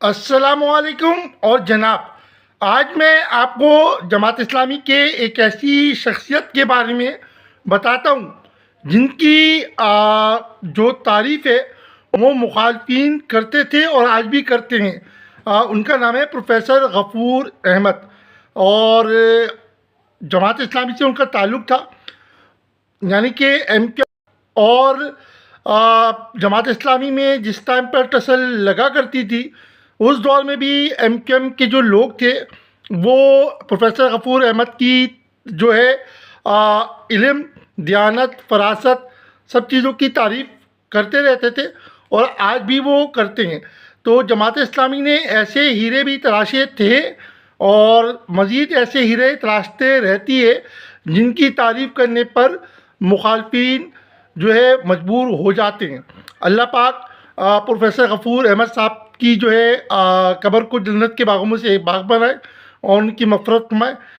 السلام علیکم اور جناب، آج میں آپ کو جماعت اسلامی کے ایک ایسی شخصیت کے بارے میں بتاتا ہوں جن کی جو تعریف ہے وہ مخالفین کرتے تھے اور آج بھی کرتے ہیں۔ ان کا نام ہے پروفیسر غفور احمد، اور جماعت اسلامی سے ان کا تعلق تھا، یعنی کہ ایم کیو اور جماعت اسلامی میں جس ٹائم پر ٹسل لگا کرتی تھی اس دور میں بھی ایم کیو ایم کے جو لوگ تھے وہ پروفیسر غفور احمد کی جو ہے علم، دیانت، فراست، سب چیزوں کی تعریف کرتے رہتے تھے اور آج بھی وہ کرتے ہیں۔ تو جماعت اسلامی نے ایسے ہیرے بھی تراشے تھے اور مزید ایسے ہیرے تراشتے رہتی ہے جن کی تعریف کرنے پر مخالفین جو ہے مجبور ہو جاتے ہیں۔ اللہ پاک پروفیسر غفور احمد صاحب کی جو ہے قبر کو جنت کے باغوں میں سے ایک باغ بنائے اور ان کی مغفرت فرمائے۔